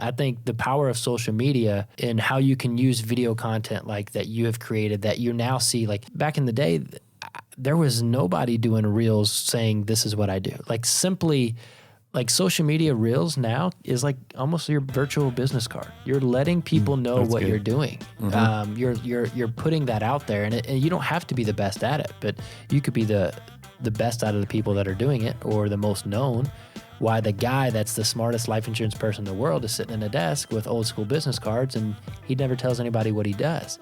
I think the power of social media and how you can use video content like that you have created that you now see, like back in the day, there was nobody doing reels saying this is what I do. Like simply, like social media reels now is like almost your virtual business card. You're letting people know what you're doing. You're putting that out there, and you don't have to be the best at it, but you could be the best out of the people that are doing it or the most known. Why the guy that's the smartest life insurance person in the world is sitting in a desk with old school business cards and he never tells anybody what he does.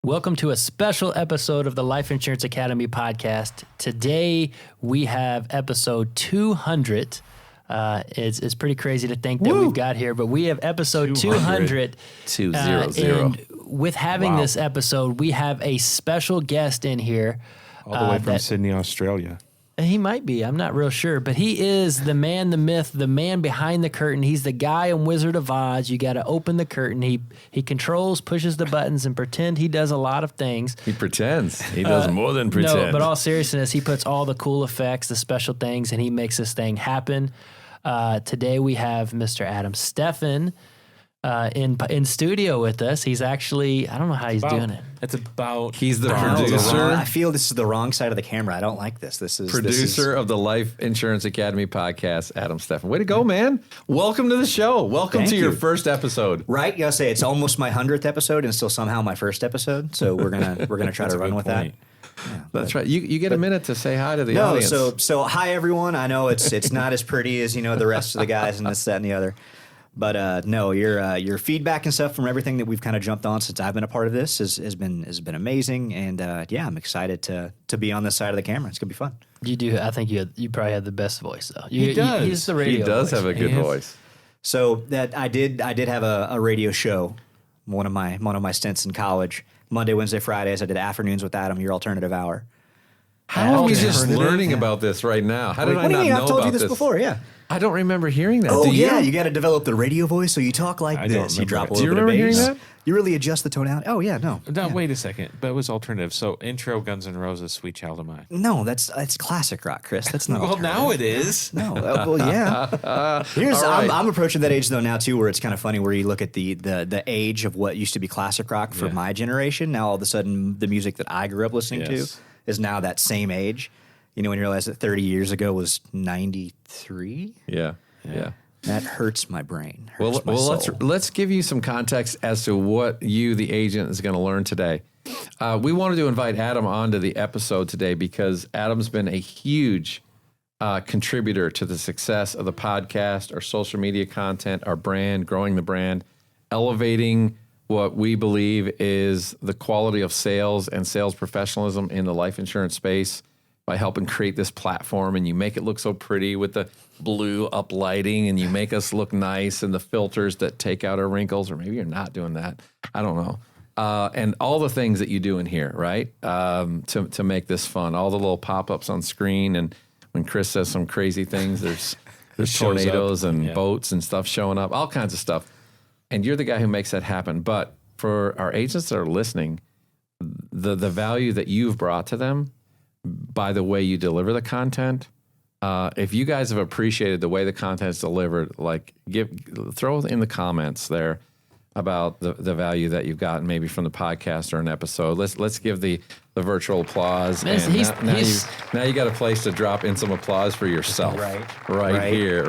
Welcome to a special episode of the Life Insurance Academy podcast. Today we have episode 200. It's pretty crazy to think that we've got here, but we have episode 200. 200. And with having this episode, we have a special guest in here. All the way from Sydney, Australia. He might be. I'm not real sure. But he is the man, the myth, the man behind the curtain. He's the guy in Wizard of Oz. You got to open the curtain. He controls, pushes the buttons, and pretend he does a lot of things. He pretends. He does more than pretend. No, but all seriousness, he puts all the cool effects, the special things, and he makes this thing happen. Today we have Mr. Adam Steffen in studio with us. He's actually, I don't know how he's doing it. It's about... He's the producer. I feel this is the wrong side of the camera. I don't like this. This is producer of the Life Insurance Academy podcast, Adam Steffen. Way to go, man. Welcome to the show. Welcome to your first episode. Right? You gotta say it's almost my 100th episode and still somehow my first episode. So we're gonna try to run with that. Yeah, that's right. You get a minute to say hi to the audience. So hi everyone. I know it's not as pretty as the rest of the guys and this, that, and the other. But no, your feedback and stuff from everything that we've kind of jumped on since I've been a part of this has been amazing, and I'm excited to be on this side of the camera. It's gonna be fun. You do. I think you probably have the best voice though. He does. He's the radio. He does voice. have a good voice. So that I did have a radio show, one of my stints in college. Monday, Wednesday, Fridays. I did afternoons with Adam, your alternative hour. How are we just learning about this right now? How did I not know about this? I've told you this before, yeah. I don't remember hearing that. Oh, yeah, you got to develop the radio voice, so you talk like this. You drop a little bit of bass. Do you remember hearing that? You really adjust the tonality. Oh, yeah, no. Wait a second. But it was alternative. So intro Guns N' Roses, Sweet Child of Mine. No, that's classic rock, Chris. That's not Well, now it is. No, well, yeah. I'm approaching that age, though, now, too, where it's kind of funny where you look at the age of what used to be classic rock for my generation. Now, all of a sudden, the music that I grew up listening to is now that same age. When you realize that 30 years ago was 93? Yeah. That hurts my brain. Let's give you some context as to what you, the agent, is going to learn today. We wanted to invite Adam onto the episode today because Adam's been a huge contributor to the success of the podcast, our social media content, our brand, growing the brand, elevating what we believe is the quality of sales and sales professionalism in the life insurance space by helping create this platform, and you make it look so pretty with the blue up lighting, and you make us look nice and the filters that take out our wrinkles, or maybe you're not doing that. I don't know. And all the things that you do in here, right? To make this fun. All the little pop-ups on screen, and when Chris says some crazy things, there's tornadoes and boats and stuff showing up, all kinds of stuff. And you're the guy who makes that happen. But for our agents that are listening, the value that you've brought to them by the way you deliver the content, if you guys have appreciated the way the content is delivered, throw in the comments there about the value that you've gotten maybe from the podcast or an episode. Let's give the virtual applause. Man, and now you got a place to drop in some applause for yourself. Right here.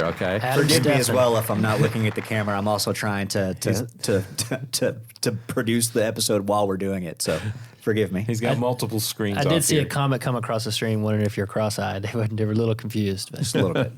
Okay. Forgive me as well if I'm not looking at the camera. I'm also trying to produce the episode while we're doing it. So forgive me. He's got multiple screens. I did see a comment come across the stream wondering if you're cross-eyed. They were a little confused. But. Just a little bit.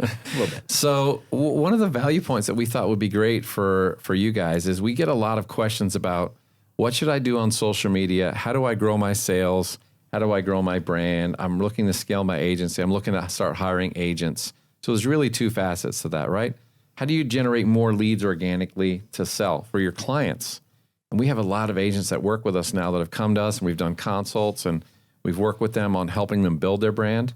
So one of the value points that we thought would be great for you guys is we get a lot of questions about what should I do on social media? How do I grow my sales? How do I grow my brand? I'm looking to scale my agency. I'm looking to start hiring agents. So there's really two facets to that, right? How do you generate more leads organically to sell for your clients? And we have a lot of agents that work with us now that have come to us, and we've done consults, and We've worked with them on helping them build their brand.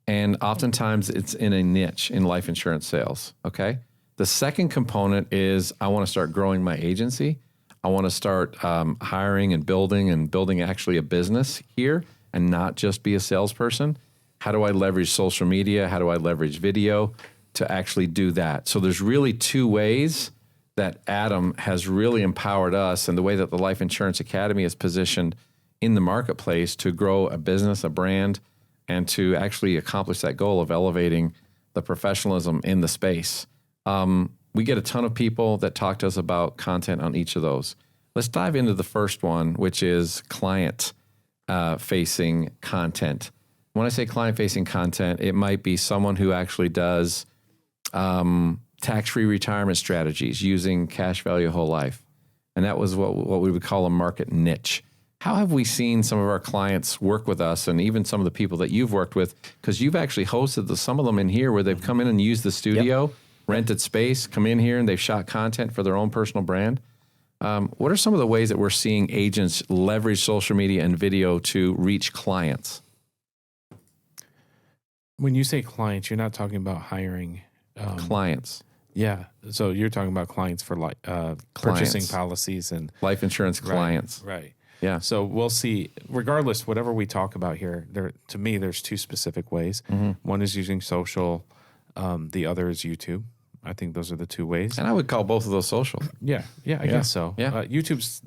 And oftentimes it's in a niche in life insurance sales, okay? The second component is I want to start growing my agency. I want to start hiring and building actually a business here and not just be a salesperson. How do I leverage social media? How do I leverage video to actually do that? So there's really two ways that Adam has really empowered us, and the way that the Life Insurance Academy is positioned in the marketplace to grow a business, a brand, and to actually accomplish that goal of elevating the professionalism in the space. We get a ton of people that talk to us about content on each of those. Let's dive into the first one, which is client-facing content. When I say client-facing content, it might be someone who actually does tax-free retirement strategies using cash value whole life. And that was what we would call a market niche. How have we seen some of our clients work with us, and even some of the people that you've worked with? Because you've actually hosted some of them in here where they've come in and used the studio, rented space, come in here, and they've shot content for their own personal brand. What are some of the ways that we're seeing agents leverage social media and video to reach clients? When you say clients, you're not talking about hiring clients. Yeah. So you're talking about clients for purchasing policies and life insurance clients. Right. Yeah. So we'll see, regardless, whatever we talk about here, to me, there's two specific ways. One is using social. The other is YouTube. I think those are the two ways. And I would call both of those social. I guess so. Yeah. YouTube's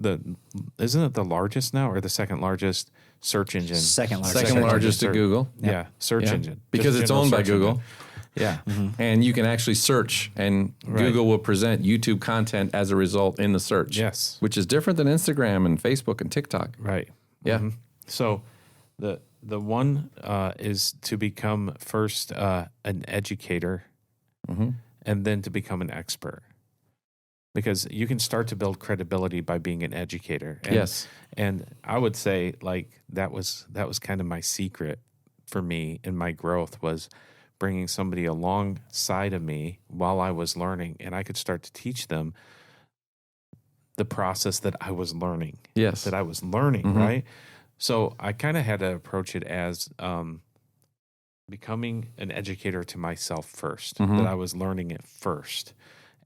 isn't it the largest now, or the second largest search engine? Second largest. Second largest to Google. Yeah. Search engine. Because Just it's general owned by search Google. engine. Yeah. And you can actually search, and Google will present YouTube content as a result in the search. Yes. Which is different than Instagram and Facebook and TikTok. Right. Yeah. So the one is to become first an educator, and then to become an expert. Because you can start to build credibility by being an educator. And, Yes. And I would say that was kind of my secret for me in my growth, was bringing somebody alongside of me while I was learning, and I could start to teach them the process that I was learning. Yes. That I was learning, right? So I kind of had to approach it as becoming an educator to myself first, that I was learning it first.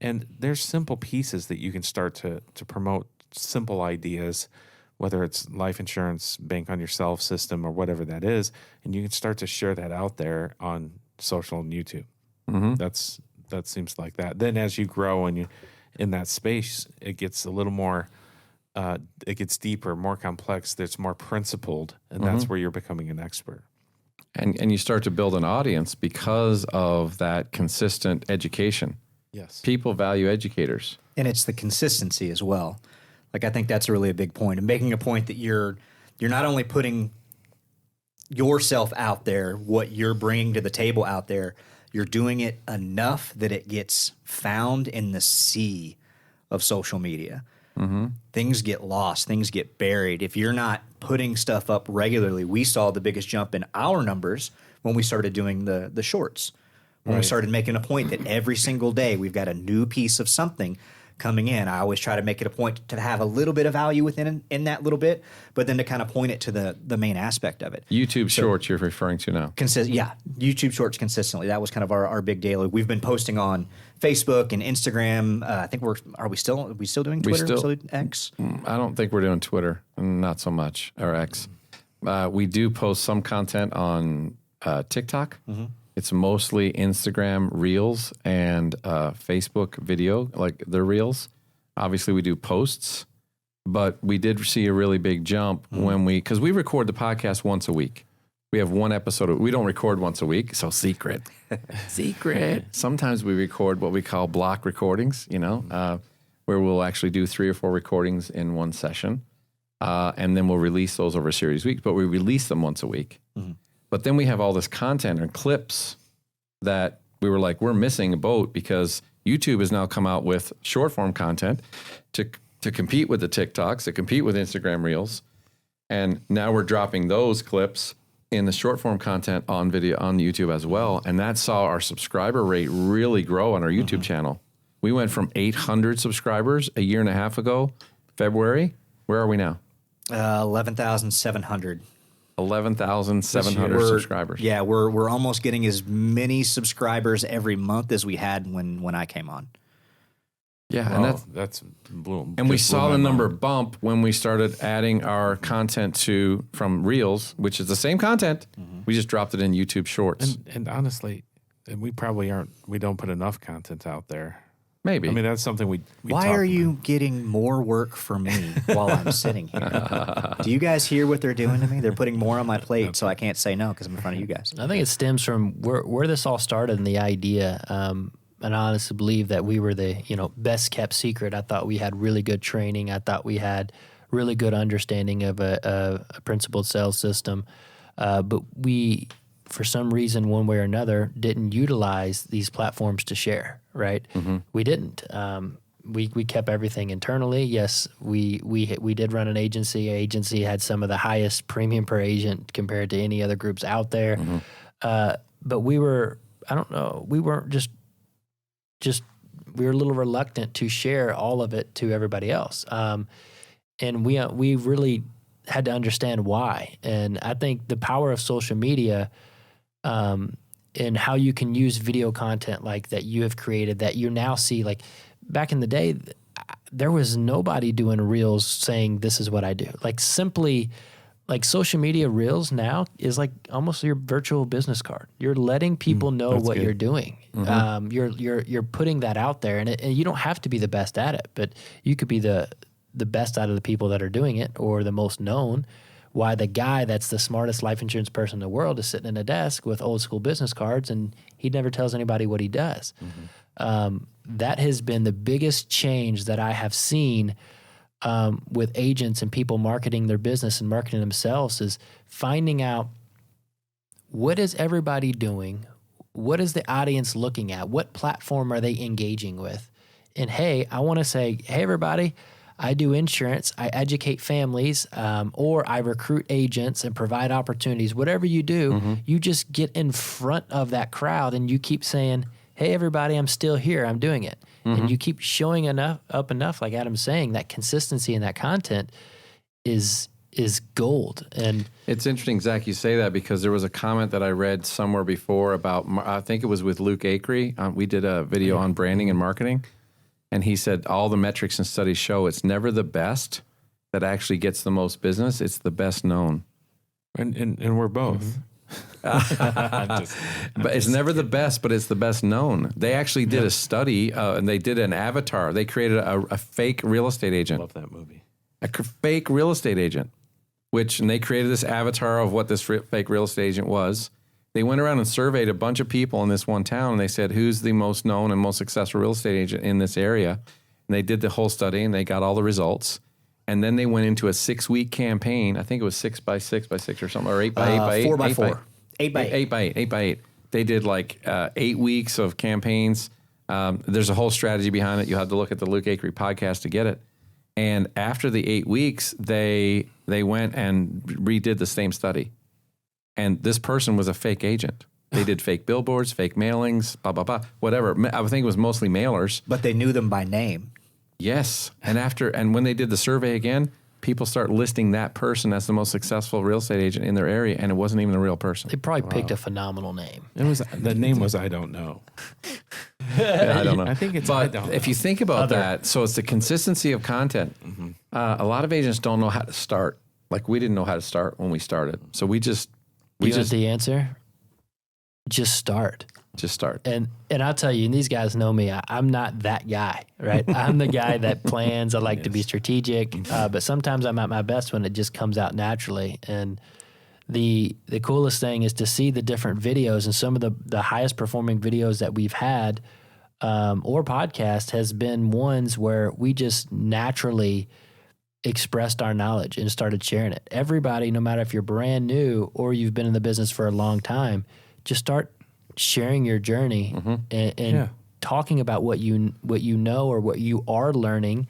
And there's simple pieces that you can start to promote, simple ideas, whether it's life insurance, bank on yourself system, or whatever that is, and you can start to share that out there on social and YouTube. That seems like that. Then as you grow and you in that space, it gets a little more, it gets deeper, more complex. It's more principled, and that's where you're becoming an expert. And you start to build an audience because of that consistent education. Yes. People value educators. And it's the consistency as well. Like, I think that's really a big point. And making a point that you're not only putting yourself out there, what you're bringing to the table out there, you're doing it enough that it gets found in the sea of social media. Things get lost, things get buried. If you're not putting stuff up regularly, we saw the biggest jump in our numbers when we started doing the shorts. When we started making a point that every single day we've got a new piece of something coming in. I always try to make it a point to have a little bit of value within in that little bit, but then to kind of point it to the main aspect of it. YouTube Shorts you're referring to now. YouTube Shorts consistently. That was kind of our big daily. We've been posting on Facebook and we still doing Twitter? Still X? I don't think we're doing Twitter, not so much, or X. We do post some content on TikTok. It's mostly Instagram Reels and Facebook video, like the Reels. Obviously, we do posts, but we did see a really big jump because we record the podcast once a week. We have one episode. We don't record once a week, so secret. Sometimes we record what we call block recordings, where we'll actually do 3 or 4 recordings in one session, and then we'll release those over a series of weeks, but we release them once a week. But then we have all this content and clips that we were like, we're missing a boat, because YouTube has now come out with short form content to compete with the TikToks, to compete with Instagram Reels. And now we're dropping those clips in the short form content on video on YouTube as well. And that saw our subscriber rate really grow on our YouTube channel. We went from 800 subscribers a year and a half ago, February. Where are we now? 11,700. 11,700 subscribers. Yeah, we're almost getting as many subscribers every month as we had when I came on. Yeah, Well, and that's blew, and we just blew saw my the number mind. bump when we started adding our content from Reels, which is the same content. We just dropped it in YouTube Shorts. And honestly, and we probably we don't put enough content out there. Maybe. I mean, that's something we Why talk are about. you getting more work for me while I'm sitting here? Do you guys hear what they're doing to me? They're putting more on my plate, so I can't say no because I'm in front of you guys. I think it stems from where this all started and the idea. And I honestly believe that we were the best kept secret. I thought we had really good training. I thought we had really good understanding of a principled sales system, but we, for some reason, one way or another, didn't utilize these platforms to share. Right? We didn't. We kept everything internally. Yes, we did run an agency. Our agency had some of the highest premium per agent compared to any other groups out there. But we were, I don't know, we weren't just we were a little reluctant to share all of it to everybody else. And we really had to understand why. And I think the power of social media, and how you can use video content like that you have created that you now see, like back in the day, there was nobody doing reels saying this is what I do. Like simply, like social media reels now is like almost your virtual business card. You're letting people know what you're doing. You're putting that out there, and you don't have to be the best at it, but you could be the best out of the people that are doing it or the most known. Why the guy that's the smartest life insurance person in the world is sitting in a desk with old school business cards and he never tells anybody what he does. That has been the biggest change that I have seen with agents and people marketing their business and marketing themselves, is finding out what is everybody doing, what is the audience looking at, what platform are they engaging with, and hey, I want to say, hey everybody, I do insurance, I educate families, or I recruit agents and provide opportunities. Whatever you do, you just get in front of that crowd and you keep saying, hey, everybody, I'm still here, I'm doing it. And you keep showing up enough, like Adam's saying, that consistency in that content is gold. And it's interesting, Zach, you say that, because there was a comment that I read somewhere before about, I think it was with Luke Acree. We did a video on branding and marketing. And he said all the metrics and studies show it's never the best that actually gets the most business. It's the best known. And we're both. But it's never the best, but it's the best known. They actually did a study, and they did an avatar. They created a fake real estate agent. Love that movie. Fake real estate agent, and they created this avatar of what this fake real estate agent was. They went around and surveyed a bunch of people in this one town, and they said, who's the most known and most successful real estate agent in this area? And they did the whole study, and they got all the results. And then they went into a 6-week campaign. I think it was 6 by 6 by 6 or something, or 8 by 8 by 8. 4 by 4. 8 by 8. 8 by 8. 8 by 8. They did like 8 weeks of campaigns. There's a whole strategy behind it. You have to look at the Luke Acree podcast to get it. And after the 8 weeks, they went and redid the same study. And this person was a fake agent. They did fake billboards, fake mailings, blah, blah, blah, whatever. I think it was mostly mailers. But they knew them by name. Yes. And when they did the survey again, people start listing that person as the most successful real estate agent in their area, and it wasn't even a real person. they probably picked a phenomenal name. The name was I don't know. I don't know. I think it's I But don't know. if you think about that, so it's the consistency of content. A lot of agents don't know how to start. Like we didn't know how to start when we started. So we just Want the answer? Just start. start. And I'll tell you, and these guys know me, I'm not that guy, right? I'm the guy that plans. I like to be strategic, but sometimes I'm at my best when it just comes out naturally. And the coolest thing is to see the different videos, and some of the highest performing videos that we've had or podcast has been ones where we just naturally expressed our knowledge and started sharing it. Everybody, no matter if you're brand new or you've been in the business for a long time, just start sharing your journey and talking about what you know or what you are learning,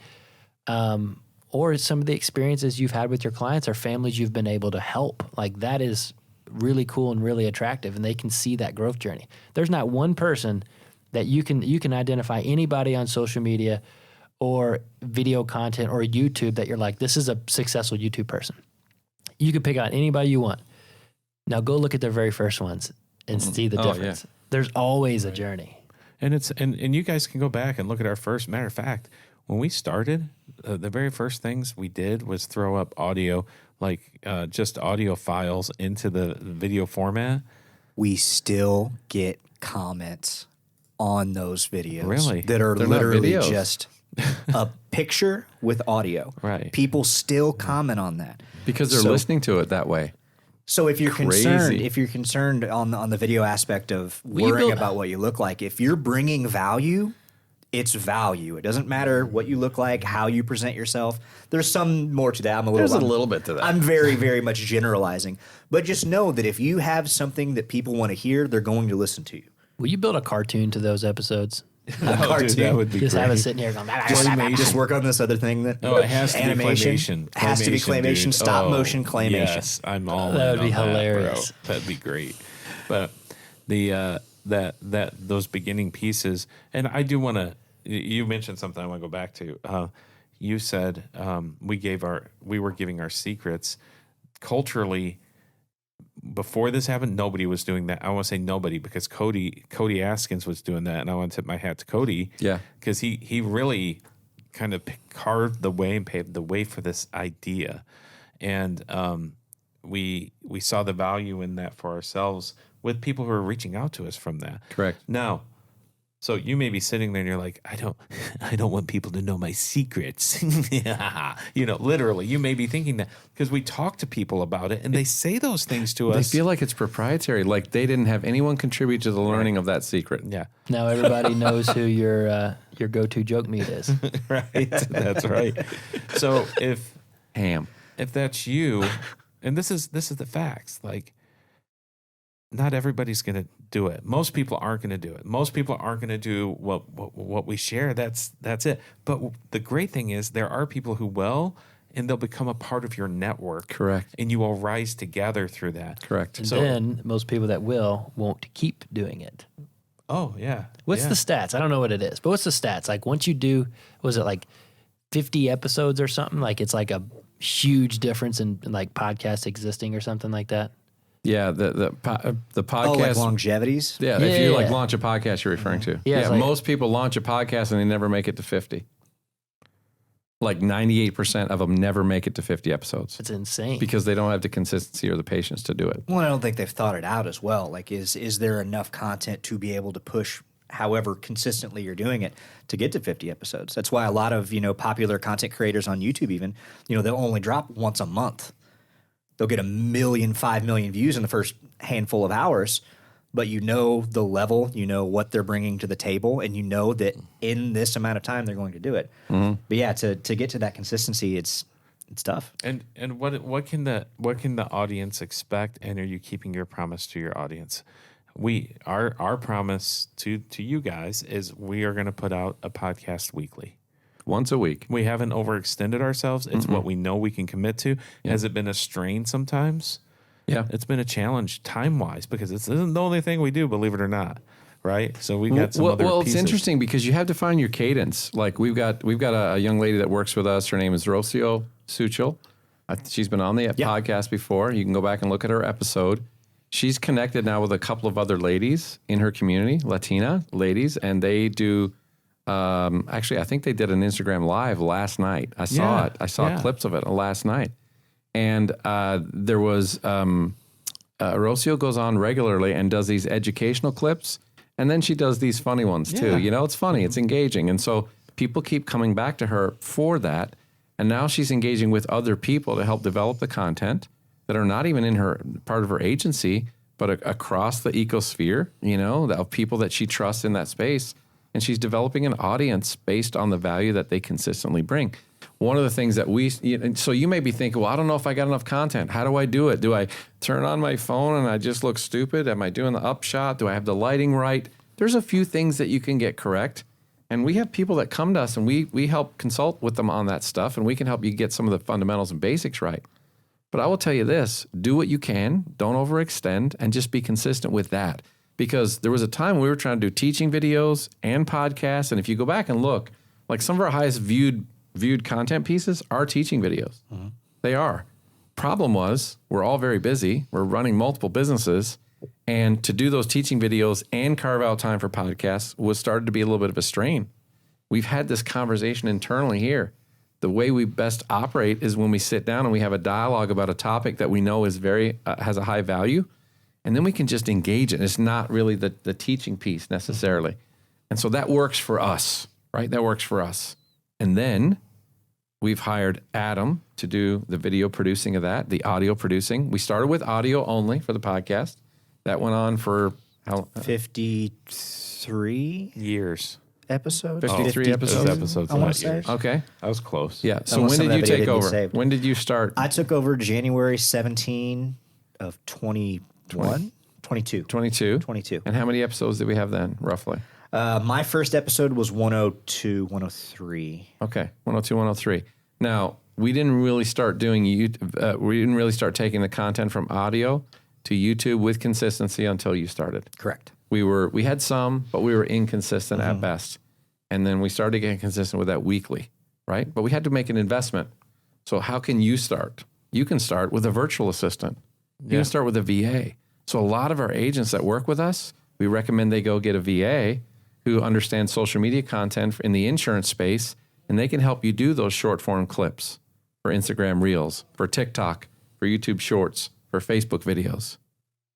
or some of the experiences you've had with your clients or families you've been able to help. Like that is really cool and really attractive, and they can see that growth journey. There's not one person that you can identify anybody on social media or video content or YouTube that you're like, this is a successful YouTube person. You can pick out anybody you want. Now go look at their very first ones and see the difference. There's always a journey. And it's and you guys can go back and look at our first. Matter of fact, when we started, the very first things we did was throw up audio, like just audio files into the video format. We still get comments on those videos Really? that are They're not literally videos. just a picture with audio. Right. People still comment on that. Because they're listening to it that way. So if you're Crazy. concerned on the video aspect of you worrying build- about what you look like, if you're bringing value, it's value. It doesn't matter what you look like, how you present yourself. There's some more to that. There's a little bit to that. I'm very, very much generalizing. But just know that if you have something that people want to hear, they're going to listen to you. Will you build a cartoon to those episodes? Dude, that would be Just great. have us sitting here going, Just work on this other thing that Oh, it has to animation. be claymation. Has to be claymation, dude. stop motion claymation. Yes, I'm all That in would be on hilarious. That, bro. That'd be great. But the that those beginning pieces, and I do want to. You mentioned something I want to go back to. You said we were giving our secrets culturally. Before this happened, nobody was doing that. I want to say nobody because Cody Askins was doing that, and I want to tip my hat to Cody. Yeah. Because he really kind of carved the way and paved the way for this idea, and we saw the value in that for ourselves with people who are reaching out to us from that. Correct. Now, so you may be sitting there and you're like, I don't want people to know my secrets. Literally, you may be thinking that because we talk to people about it and they say those things to They us. feel like it's proprietary, like they didn't have anyone contribute to the learning of that secret. Yeah, now everybody knows who your go-to joke meat is. right. That's right. So if that's you, and this is the facts, like not everybody's going to do it. Most people aren't going to do it. Most people aren't going to do what we share. That's it. But the great thing is there are people who will, and they'll become a part of your network. Correct. And you will rise together through that. Correct. And So- then most people that won't keep doing it. Oh, yeah. What's the stats? I don't know what it is, but what's the stats? Like once you do, was it like 50 episodes or something? Like it's like a huge difference in like podcasts existing or something like that? Yeah, the podcast. Oh, like longevities? Yeah, if you like Yeah. launch a podcast, you're referring to. Yeah, it's like- most people launch a podcast and they never make it to 50. Like 98% of them never make it to 50 episodes It's insane. because they don't have the consistency or the patience to do it. Well, I don't think they've thought it out as well. Like, is there enough content to be able to push however consistently you're doing it to get to 50 episodes? That's why a lot of, popular content creators on YouTube even, they'll only drop once a month. They'll get 1 million, 5 million views in the first handful of hours, but the level, what they're bringing to the table, and that in this amount of time they're going to do it. Mm-hmm. But yeah, to get to that consistency, it's tough. And what can the audience expect? And are you keeping your promise to your audience? Our promise to you guys is we are going to put out a podcast weekly. Once a week. We haven't overextended ourselves. It's what we know we can commit to. Yeah. Has it been a strain sometimes? Yeah. It's been a challenge time-wise because it isn't the only thing we do, believe it or not, right? So we've got some other Well, pieces. it's interesting because you have to find your cadence. Like we've got a young lady that works with us. Her name is Rocio Suchel. She's been on the podcast before. You can go back and look at her episode. She's connected now with a couple of other ladies in her community, Latina ladies, and they do... actually, I think they did an Instagram live last night. I saw it. I saw clips of it last night. And there was Rocio goes on regularly and does these educational clips. And then she does these funny ones too. It's funny. It's engaging. And so people keep coming back to her for that. And now she's engaging with other people to help develop the content that are not even in her part of her agency, but across the ecosphere, of people that she trusts in that space. And she's developing an audience based on the value that they consistently bring. One of the things that so you may be thinking, well, I don't know if I got enough content. How do I do it? Do I turn on my phone and I just look stupid? Am I doing the upshot? Do I have the lighting right? There's a few things that you can get correct. And we have people that come to us and we help consult with them on that stuff. And we can help you get some of the fundamentals and basics right. But I will tell you this, do what you can, don't overextend, and just be consistent with that. Because there was a time we were trying to do teaching videos and podcasts. And if you go back and look, like some of our highest viewed content pieces are teaching videos. Mm-hmm. They are. problem was we're all very busy. We're running multiple businesses. And to do those teaching videos and carve out time for podcasts was started to be a little bit of a strain. We've had this conversation internally here. The way we best operate is when we sit down and we have a dialogue about a topic that we know is very has a high value, and then we can just engage it. It's not really the teaching piece necessarily. And so that works for us, right? That works for us. And then we've hired Adam to do the video producing of that, the audio producing. We started with audio only for the podcast. That went on for how 53 years. episodes. 53 episodes. Episodes. I want to say. Okay. I was close. Yeah. So Almost when some did of you that video take didn't get over? saved. When did you start? I took over January 17 of 21, 22. 22. 22. And how many episodes did we have then, roughly? My first episode was 102, 103. Okay, 102, 103. Now, we didn't really start doing we didn't really start taking the content from audio to YouTube with consistency until you started. Correct. We had some, but we were inconsistent at best. And then we started getting consistent with that weekly, right? But we had to make an investment. So how can you start? You can start with a virtual assistant. You can start with a VA. So a lot of our agents that work with us, we recommend they go get a VA who understands social media content in the insurance space, and they can help you do those short form clips for Instagram Reels, for TikTok, for YouTube Shorts, for Facebook videos.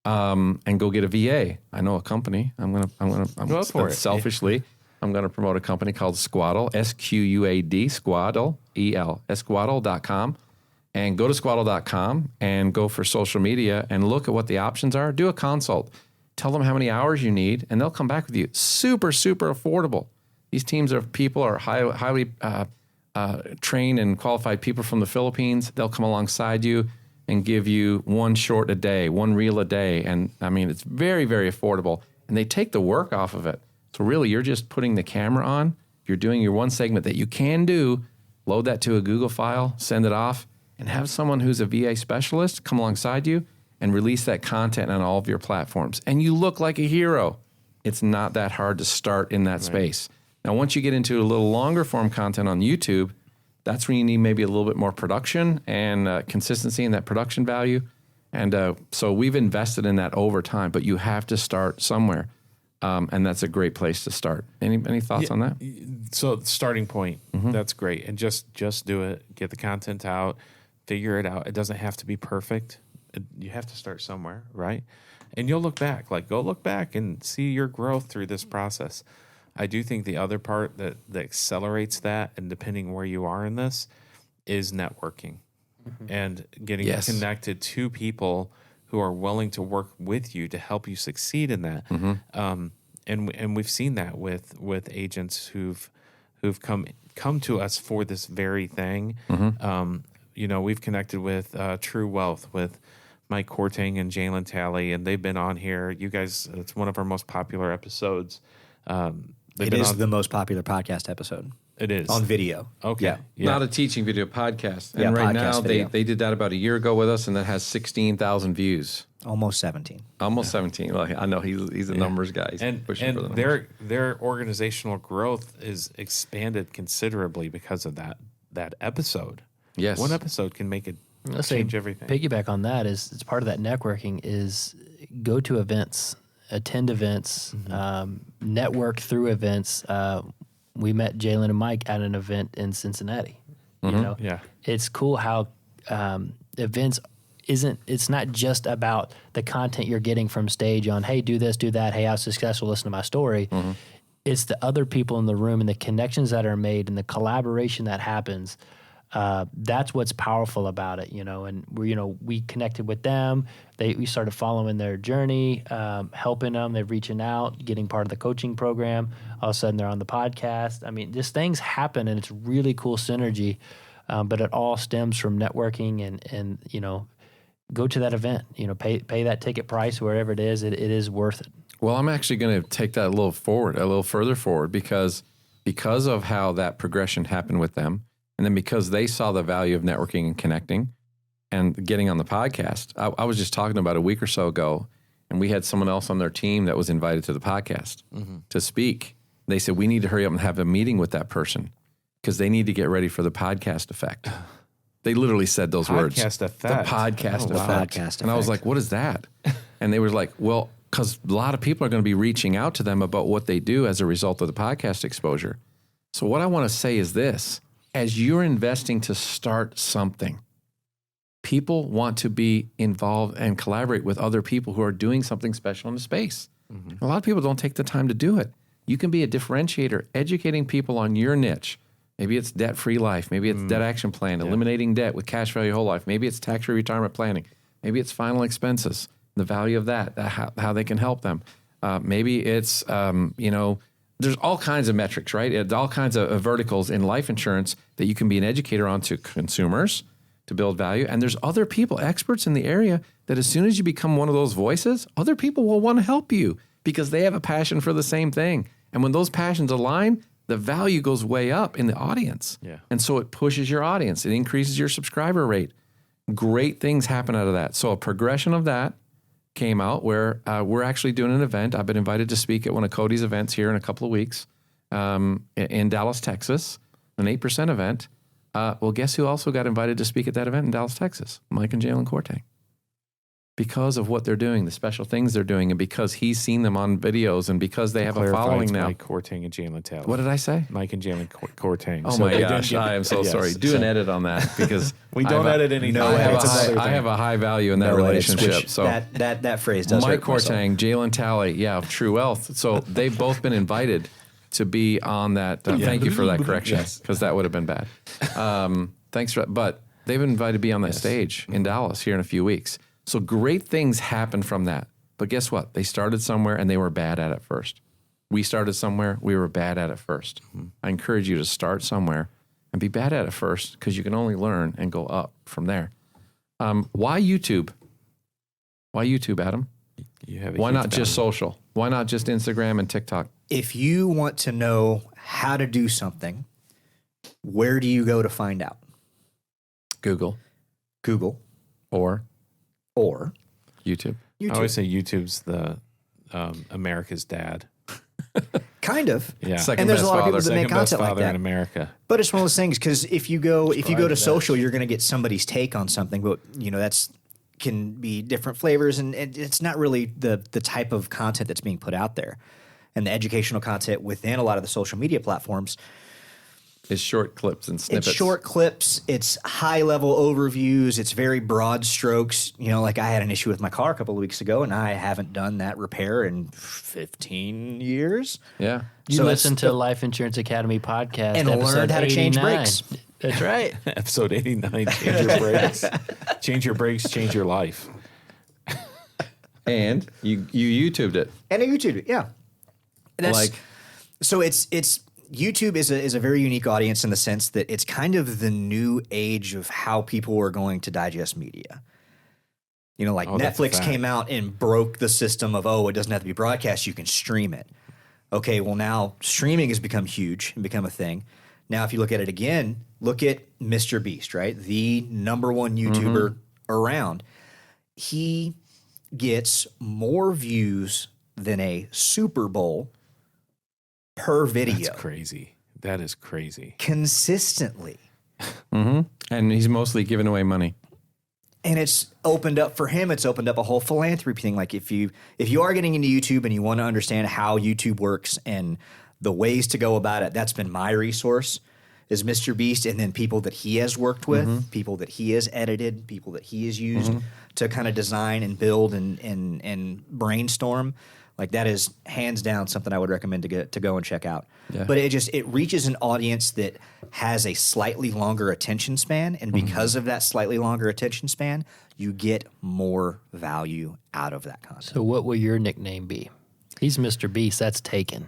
And go get a VA. I know a company. I'm gonna Go for it. Selfishly, I'm gonna promote a company called Squaddle, SQUAD, Squaddle, EL, Squaddle.com. And go to squaddle.com and go for social media and look at what the options are. Do a consult. Tell them how many hours you need, and they'll come back with you. Super, super affordable. These teams of people are highly trained and qualified people from the Philippines. They'll come alongside you and give you one short a day, one reel a day. And I mean, it's very, very affordable. And they take the work off of it. So really, you're just putting the camera on. You're doing your one segment that you can do. Load that to a Google file, send it off, and have someone who's a VA specialist come alongside you and release that content on all of your platforms. And you look like a hero. It's not that hard to start in that space. Now, once you get into a little longer form content on YouTube, that's when you need maybe a little bit more production and consistency in that production value. And so we've invested in that over time, but you have to start somewhere. And that's a great place to start. Any thoughts on that? So starting point, that's great. And just do it, get the content out, figure it out. It doesn't have to be perfect. You have to start somewhere, right? And you'll look back, go look back and see your growth through this process. I do think the other part that accelerates that, and depending where you are in this, is networking and getting connected to people who are willing to work with you to help you succeed in that. And we've seen that with agents who've come to us for this very thing. We've connected with True Wealth with Mike Courting and Jalen Talley, and they've been on here. You guys, it's one of our most popular episodes. It is the most popular podcast episode. It is. On video. Okay. Yeah. Not a teaching video, podcast. And Yeah, right podcast now, video. they did that about a year ago with us, and that has 16,000 views. Almost 17. Almost 17. Well, I know he's a numbers guy. He's pushing for the numbers. their organizational growth is expanded considerably because of that episode. Yes. One episode can make it change everything. Piggyback on that is it's part of that networking is go to events, attend events, network through events. We met Jalen and Mike at an event in Cincinnati. You know, it's cool how events it's not just about the content you're getting from stage on, hey, do this, do that. Hey, I was successful. Listen to my story. It's the other people in the room and the connections that are made and the collaboration that happens. That's what's powerful about it, and we connected with them. We started following their journey, helping them. They're reaching out, getting part of the coaching program. All of a sudden they're on the podcast. I mean, just things happen and it's really cool synergy. But it all stems from networking and go to that event, pay that ticket price, wherever it is, it is worth it. Well, I'm actually going to take that a little further forward because of how that progression happened with them. And then because they saw the value of networking and connecting and getting on the podcast, I was just talking about a week or so ago, and we had someone else on their team that was invited to the podcast to speak. They said, we need to hurry up and have a meeting with that person because they need to get ready for the podcast effect. They literally said those words. Podcast effect. The podcast Oh, wow. effect. Podcast And I was effect. like, what is that? And they were like, well, because a lot of people are going to be reaching out to them about what they do as a result of the podcast exposure. So what I want to say is this. As you're investing to start something, people want to be involved and collaborate with other people who are doing something special in the space. A lot of people don't take the time to do it. You can be a differentiator, educating people on your niche. Maybe it's debt-free life. Maybe it's debt action plan, eliminating debt with cash value whole life. Maybe it's tax-free retirement planning. Maybe it's final expenses, the value of that, how they can help them. Maybe it's, there's all kinds of metrics, right? It's all kinds of verticals in life insurance that you can be an educator on to consumers to build value. And there's other people, experts in the area, that as soon as you become one of those voices, other people will want to help you because they have a passion for the same thing. And when those passions align, the value goes way up in the audience. Yeah. And so it pushes your audience. It increases your subscriber rate. Great things happen out of that. So a progression of that came out where we're actually doing an event. I've been invited to speak at one of Cody's events here in a couple of weeks in Dallas, Texas, an 8% event. Well, guess who also got invited to speak at that event in Dallas, Texas? Mike and Jalen Cortang. Because of what they're doing, the special things they're doing, and because he's seen them on videos, and because they have a following now. Mike Cortang and Jalen Talley. What did I say? Mike and Jalen Cortang. Oh So my they gosh, didn't get- I am so Yes. sorry. Do an edit on that because We don't edit anything. I have, It's another I thing. have a high value in that No edits, relationship. which So that phrase does Mike hurt myself. Cortang, Jalen Talley, yeah, of True Wealth. So they've both been invited to be on that. Thank you for that correction Yes. because that would have been bad. Thanks for that. But they've been invited to be on that stage in Dallas here in a few weeks. So great things happen from that. But guess what? They started somewhere and they were bad at it first. We started somewhere, we were bad at it first. I encourage you to start somewhere and be bad at it first because you can only learn and go up from there. Why YouTube? Why YouTube, Adam? You have a Why huge not just value. social? Why not just Instagram and TikTok? If you want to know how to do something, where do you go to find out? Google Google or or YouTube. I YouTube. always say YouTube's the America's dad. Kind of. Yeah. Second And there's a best lot of father. people that make Second best content like father in that. America. But it's one of those things because if you go to social, you're going to get somebody's take on something, but that's can be different flavors, and it's not really the type of content that's being put out there. And the educational content within a lot of the social media platforms, It's short clips and snippets. it's short clips, it's high level overviews, it's very broad strokes. Like I had an issue with my car a couple of weeks ago, and I haven't done that repair in 15 years. Yeah. You So listen it's to Life Insurance Academy podcast And episode learned how to change 89. brakes. That's right. Episode 89, change your brakes. Change your brakes, change your life. And you YouTubed it. And a YouTube, yeah. So it's YouTube is a very unique audience in the sense that it's kind of the new age of how people are going to digest media. Like Oh, that's a Netflix fact. came out and broke the system of, it doesn't have to be broadcast, you can stream it. Okay, well now streaming has become huge and become a thing. Now if you look at it again, look at Mr. Beast, right? The number one YouTuber around. He gets more views than a Super Bowl per video. That's crazy. That is crazy. Consistently. And he's mostly giving away money. And it's opened up for him. It's opened up a whole philanthropy thing. Like if you are getting into YouTube and you want to understand how YouTube works and the ways to go about it, that's been my resource is Mr. Beast, and then people that he has worked with, people that he has edited, people that he has used to kind of design and build and brainstorm. Like that is hands down something I would recommend to go and check out. Yeah. But it reaches an audience that has a slightly longer attention span, and because of that slightly longer attention span, you get more value out of that content. So what will your nickname be? He's Mr. Beast. That's taken.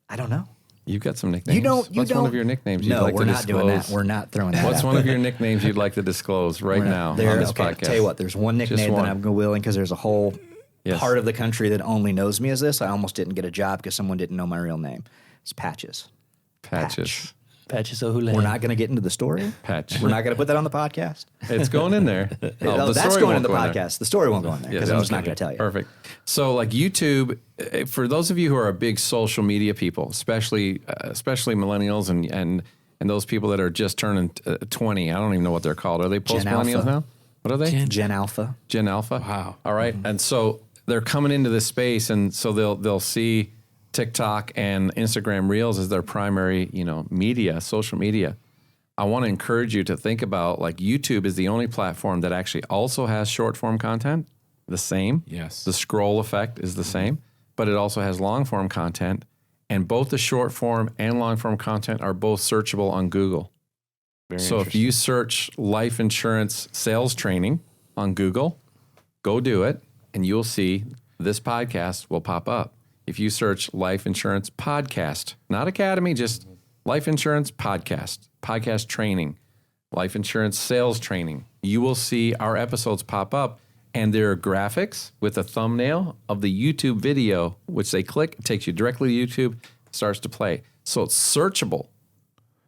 I don't know. You've got some nicknames. What's one of your nicknames you'd No, like we're to not disclose? doing that. We're not throwing that. What's out one of there. your nicknames you'd like to disclose right now There, on this okay, podcast? Tell you what, there's one nickname one. that I'm willing because there's a whole Yes. part of the country that only knows me as this. I almost didn't get a job because someone didn't know my real name. It's Patches. Patches. Patches O'Houlihan. We're not going to get into the story. Patch. We're not going to put that on the podcast. It's going in there. Oh, the that's story going won't in the go in there. podcast. The story won't go in there because I'm just not going to tell you. Perfect. So, like YouTube, for those of you who are big social media people, especially millennials And those people that are just turning 20, I don't even know what they're called. Are they post-millennials now? What are they? Gen Alpha. Gen Alpha. Wow. All right. And so they're coming into this space, and so they'll see TikTok and Instagram Reels as their primary, media, social media. I want to encourage you to think about, like, YouTube is the only platform that actually also has short form content, the same. Yes. The scroll effect is the same, but it also has long form content, and both the short form and long form content are both searchable on Google. So if you search life insurance sales training on Google, go do it, and you'll see this podcast will pop up. If you search life insurance podcast, not academy, just life insurance podcast training, life insurance sales training, you will see our episodes pop up, and there are graphics with a thumbnail of the YouTube video, which they click, it takes you directly to YouTube, starts to play. So it's searchable.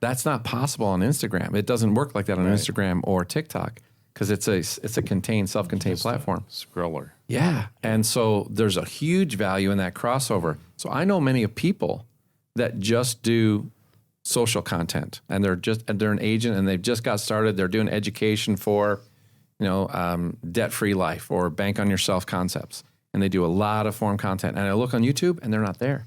That's not possible on Instagram. It doesn't work like that on Instagram or TikTok because it's a self-contained platform. Scroller. Yeah. And so there's a huge value in that crossover. So I know many people that just do social content, and they're an agent, and they've just got started. They're doing education for, debt-free life or bank on yourself concepts. And they do a lot of form content. And I look on YouTube and they're not there.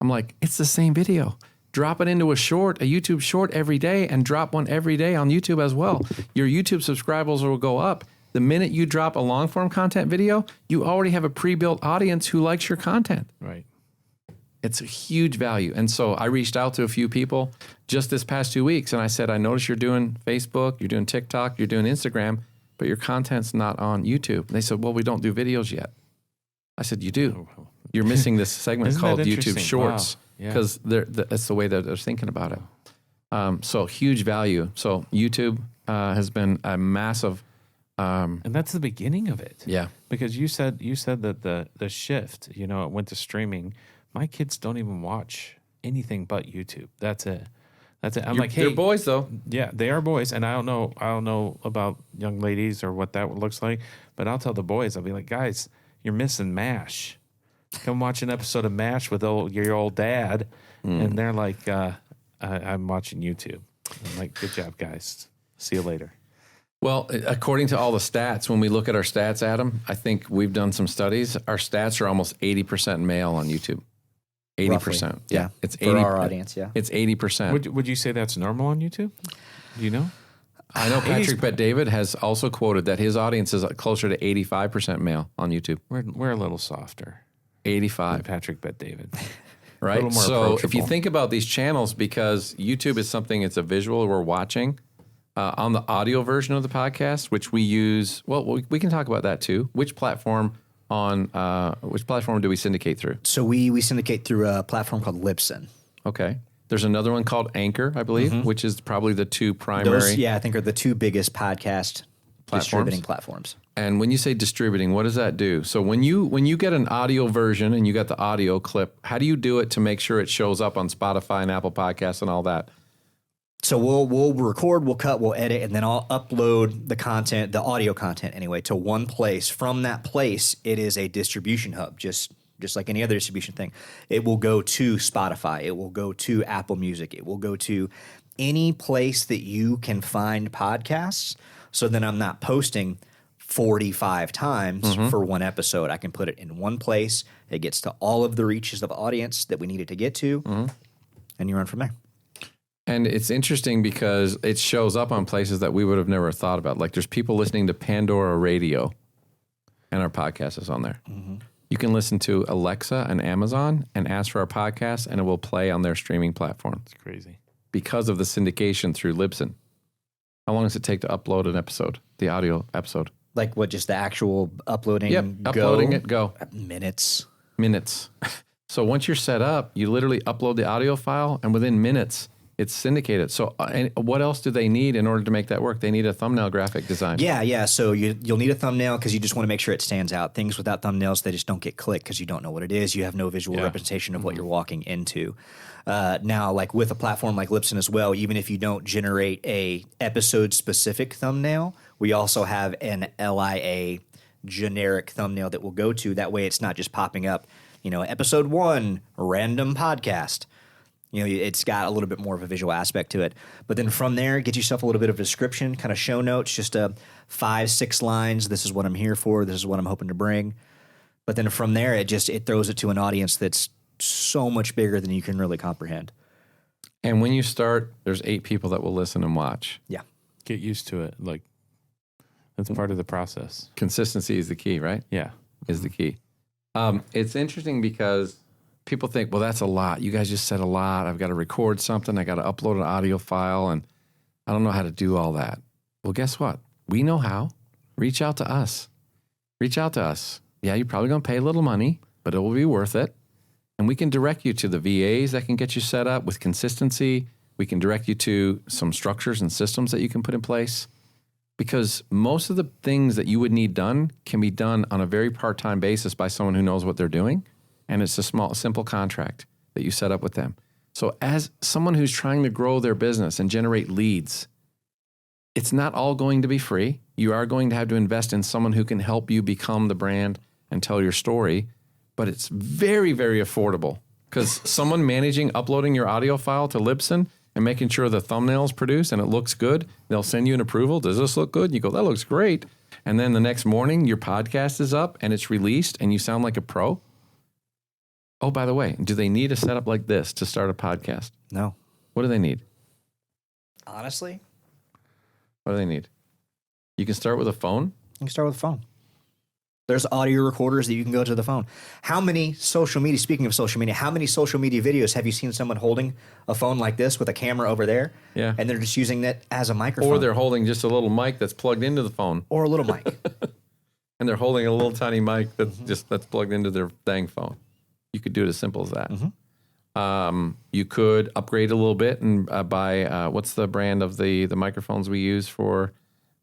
I'm like, it's the same video. Drop it into a YouTube short every day, and drop one every day on YouTube as well. Your YouTube subscribers will go up. The minute you drop a long form content video, you already have a pre-built audience who likes your content. Right. It's a huge value. And so I reached out to a few people just this past 2 weeks, and I said, I noticed you're doing Facebook, you're doing TikTok, you're doing Instagram, but your content's not on YouTube. And they said, well, we don't do videos yet. I said, you do. You're missing this segment called YouTube Shorts. Wow. Because that's the way that they're thinking about it. So huge value. So YouTube has been a massive, and that's the beginning of it. Yeah. Because you said that the shift, it went to streaming. My kids don't even watch anything but YouTube. That's it. I'm like, hey, they're boys though. Yeah, they are boys, and I don't know about young ladies or what that looks like, but I'll tell the boys, I'll be like, guys, you're missing MASH. Come watch an episode of MASH with your old dad. And they're like, I'm watching YouTube. I'm like, good job, guys. See you later. Well, according to all the stats, when we look at our stats, Adam, I think we've done some studies. Our stats are almost 80% male on YouTube. 80%. Roughly. Yeah. It's for 80, our audience, yeah. It's 80%. Would you say that's normal on YouTube? Do you know? I know Patrick Bet-David has also quoted that his audience is closer to 85% male on YouTube. We're a little softer. 85. Patrick Bet-David. Right? A little more So if you approachable. think about these channels, because YouTube is something, it's a visual we're watching, on the audio version of the podcast, which we use, well, we can talk about that too. Which platform do we syndicate through? So we syndicate through a platform called Libsyn. Okay. There's another one called Anchor, I believe, which is probably the two primary. Those, I think are the two biggest podcast distributing platforms. And when you say distributing, what does that do? So when you get an audio version and you got the audio clip, how do you do it to make sure it shows up on Spotify and Apple Podcasts and all that? So we'll record, we'll cut, we'll edit, and then I'll upload the content, the audio content anyway, to one place. From that place, it is a distribution hub, just like any other distribution thing. It will go to Spotify. It will go to Apple Music. It will go to any place that you can find podcasts. So then I'm not posting 45 times for one episode. I can put it in one place. It gets to all of the reaches of audience that we need it to get to, and you run from there. And it's interesting because it shows up on places that we would have never thought about. Like there's people listening to Pandora Radio, and our podcast is on there. You can listen to Alexa and Amazon and ask for our podcast, and it will play on their streaming platform. It's crazy. Because of the syndication through Libsyn. How long does it take to upload an episode, the audio episode? Like what, just the actual uploading? Yep, uploading it, go. Minutes. So once you're set up, you literally upload the audio file, and within minutes, it's syndicated. So and what else do they need in order to make that work? They need a thumbnail graphic design. Yeah. So you'll need a thumbnail because you just want to make sure it stands out. Things without thumbnails, they just don't get clicked because you don't know what it is. You have no visual representation of what you're walking into. Now, like with a platform like Libsyn as well, even if you don't generate a episode-specific thumbnail, we also have an LIA generic thumbnail that we'll go to. That way it's not just popping up, episode 1, random podcast. It's got a little bit more of a visual aspect to it. But then from there, get yourself a little bit of a description, kind of show notes, just 5-6 lines. This is what I'm here for. This is what I'm hoping to bring. But then from there, it throws it to an audience that's so much bigger than you can really comprehend. And when you start, there's 8 people that will listen and watch. Yeah. Get used to it. Like, that's part of the process. Consistency is the key, right? Yeah. Is the key. It's interesting because people think, well, that's a lot. You guys just said a lot. I've got to record something. I got to upload an audio file, and I don't know how to do all that. Well, guess what? We know how. Reach out to us. Reach out to us. Yeah, you're probably going to pay a little money, but it will be worth it. And we can direct you to the VAs that can get you set up with consistency. We can direct you to some structures and systems that you can put in place. Because most of the things that you would need done can be done on a very part-time basis by someone who knows what they're doing. And it's a simple contract that you set up with them. So as someone who's trying to grow their business and generate leads, it's not all going to be free. You are going to have to invest in someone who can help you become the brand and tell your story. But it's very, very affordable because someone uploading your audio file to Libsyn and making sure the thumbnail's produced and it looks good, they'll send you an approval. Does this look good? You go, that looks great. And then the next morning, your podcast is up and it's released and you sound like a pro. Oh, by the way, do they need a setup like this to start a podcast? No. What do they need? Honestly? What do they need? You can start with a phone. You can start with a phone. There's audio recorders that you can go to the phone. Speaking of social media, how many social media videos have you seen someone holding a phone like this with a camera over there? Yeah. And they're just using it as a microphone. Or they're holding just a little mic that's plugged into the phone. Or a little mic. And they're holding a little tiny mic that's plugged into their dang phone. You could do it as simple as that. Mm-hmm. You could upgrade a little bit and buy, what's the brand of the microphones we use for,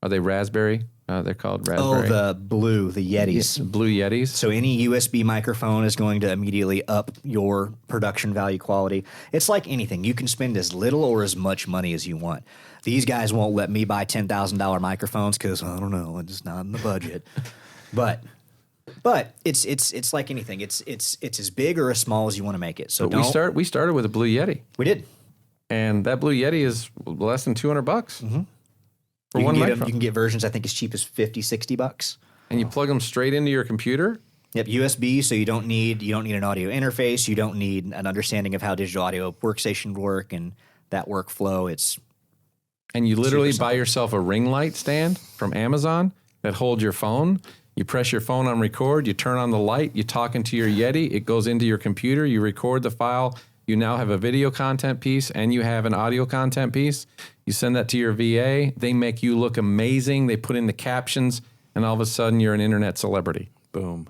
are they Raspberry? They're called Raspberry. Oh, the Yetis. Yeah, Blue Yetis. So any USB microphone is going to immediately up your production value quality. It's like anything. You can spend as little or as much money as you want. These guys won't let me buy $10,000 microphones because, I don't know, it's not in the budget. But it's like anything. It's as big or as small as you want to make it. So we started with a Blue Yeti. We did. And that Blue Yeti is less than $200. Mm-hmm. For one microphone. You can get versions, I think, as cheap as $50-$60. And you plug them straight into your computer? Yep, USB, so you don't need an audio interface. You don't need an understanding of how digital audio workstation work and that workflow. And you literally buy yourself a ring light stand from Amazon that holds your phone. You press your phone on record, you turn on the light, you talk into your Yeti, it goes into your computer, you record the file. You now have a video content piece and you have an audio content piece. You send that to your VA. They make you look amazing. They put in the captions, and all of a sudden you're an internet celebrity. Boom.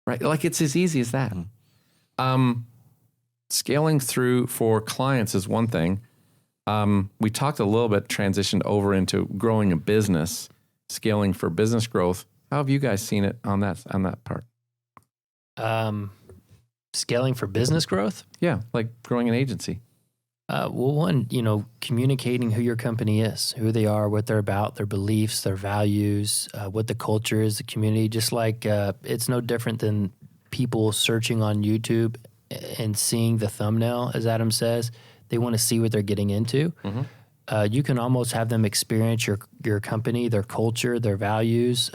Right? Like it's as easy as that. Scaling through for clients is one thing. We talked a little bit, transitioned over into growing a business, scaling for business growth. How have you guys seen it on that part? Scaling for business growth? Yeah, like growing an agency. Well, one, communicating who your company is, who they are, what they're about, their beliefs, their values, what the culture is, the community. Just like it's no different than people searching on YouTube and seeing the thumbnail, as Adam says. They want to see what they're getting into. Mm-hmm. You can almost have them experience your company, their culture, their values,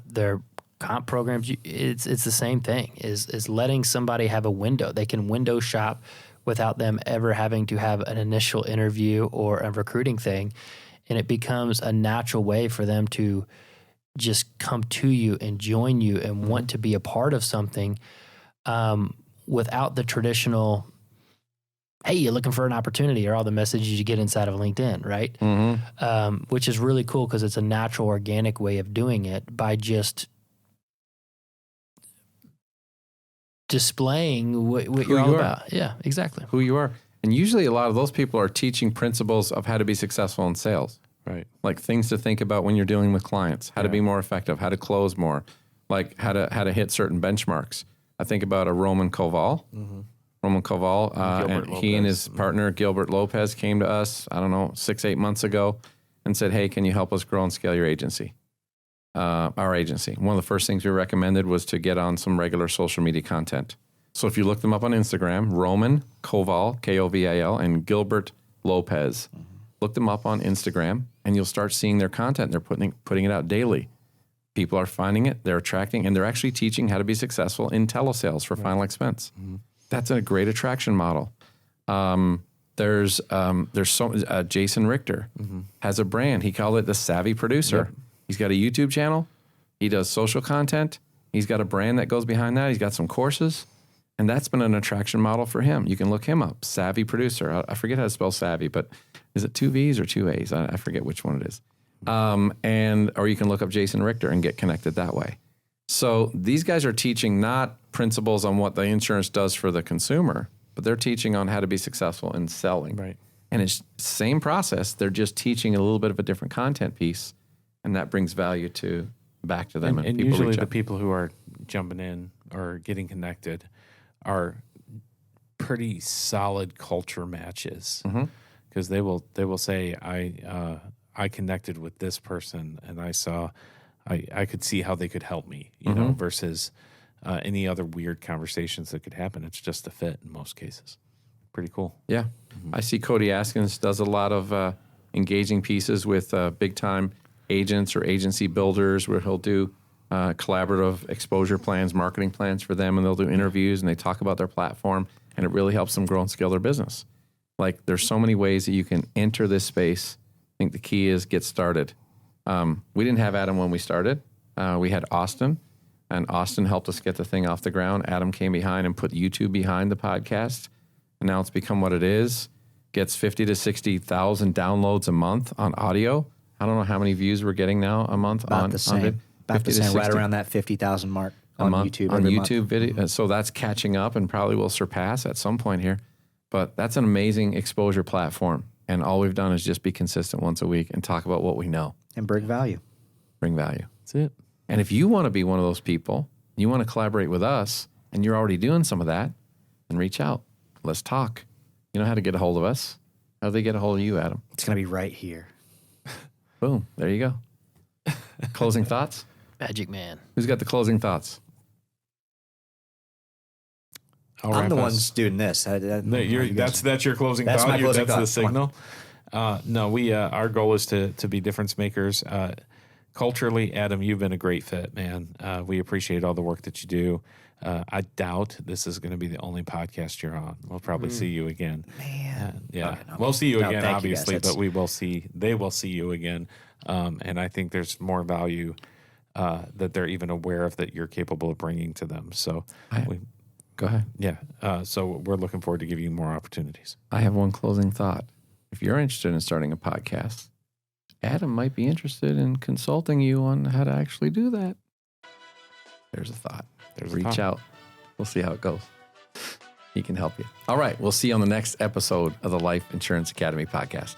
their comp programs. It's the same thing. Is letting somebody have a window. They can window shop without them ever having to have an initial interview or a recruiting thing, and it becomes a natural way for them to just come to you and join you and want to be a part of something, without the traditional, hey, you're looking for an opportunity, or all the messages you get inside of LinkedIn, right? Mm-hmm. Which is really cool because it's a natural, organic way of doing it by just displaying what you're all about. Yeah, exactly. Who you are. And usually a lot of those people are teaching principles of how to be successful in sales. Right. Like things to think about when you're dealing with clients, how to be more effective, how to close more, like how to hit certain benchmarks. I think about a Roman Koval. Mm-hmm. Roman Koval, and he and his partner, Gilbert Lopez, came to us, 6-8 months ago and said, hey, can you help us grow and scale your agency? Our agency. One of the first things we recommended was to get on some regular social media content. So if you look them up on Instagram, Roman Koval, Koval, and Gilbert Lopez, look them up on Instagram, and you'll start seeing their content. They're putting it out daily. People are finding it, they're attracting, and they're actually teaching how to be successful in telesales for final expense. That's a great attraction model. There's Jason Richter has a brand. He called it the Savvy Producer. Yep. He's got a YouTube channel. He does social content. He's got a brand that goes behind that. He's got some courses, and that's been an attraction model for him. You can look him up, Savvy Producer. I forget how to spell savvy, but is it 2 V's or 2 A's? I forget which one it is. Or you can look up Jason Richter and get connected that way. So these guys are teaching not principles on what the insurance does for the consumer, but they're teaching on how to be successful in selling. Right. And it's the same process. They're just teaching a little bit of a different content piece, and that brings value back to them. And usually the people who are jumping in or getting connected are pretty solid culture matches, because they will say, I connected with this person, and I could see how they could help me, you know, versus any other weird conversations that could happen. It's just a fit in most cases. Pretty cool. Yeah. I see Cody Askins does a lot of engaging pieces with big-time agents or agency builders, where he'll do collaborative exposure plans, marketing plans for them, and they'll do interviews, and they talk about their platform, and it really helps them grow and scale their business. Like, there's so many ways that you can enter this space. I think the key is get started. We didn't have Adam when we started. We had Austin, and Austin helped us get the thing off the ground. Adam came behind and put YouTube behind the podcast, and now it's become what it is. Gets 50 to 60,000 downloads a month on audio. I don't know how many views we're getting now a month about on the same. About the same, right around that 50,000 mark on YouTube. On YouTube video. So that's catching up and probably will surpass at some point here. But that's an amazing exposure platform. And all we've done is just be consistent once a week and talk about what we know. And bring value. Bring value. That's it. And if you want to be one of those people, you want to collaborate with us, and you're already doing some of that, then reach out. Let's talk. You know how to get a hold of us. How do they get a hold of you, Adam? It's going to be right here. Boom. There you go. Closing thoughts? Magic man. Who's got the closing thoughts? I'm the one doing this. That's your closing thought? My closing that's thought. The signal? No, our goal is to be difference makers. Culturally, Adam, you've been a great fit, man. We appreciate all the work that you do. I doubt this is going to be the only podcast you're on. We'll probably see you again. Man. Yeah. Okay, no. We'll see you again, thank obviously, you guys. but they will see you again. And I think there's more value that they're even aware of that you're capable of bringing to them. So Go ahead. Yeah. So we're looking forward to giving you more opportunities. I have one closing thought. If you're interested in starting a podcast, Adam might be interested in consulting you on how to actually do that. There's a thought. Reach out. We'll see how it goes. He can help you. All right. We'll see you on the next episode of the Life Insurance Academy podcast.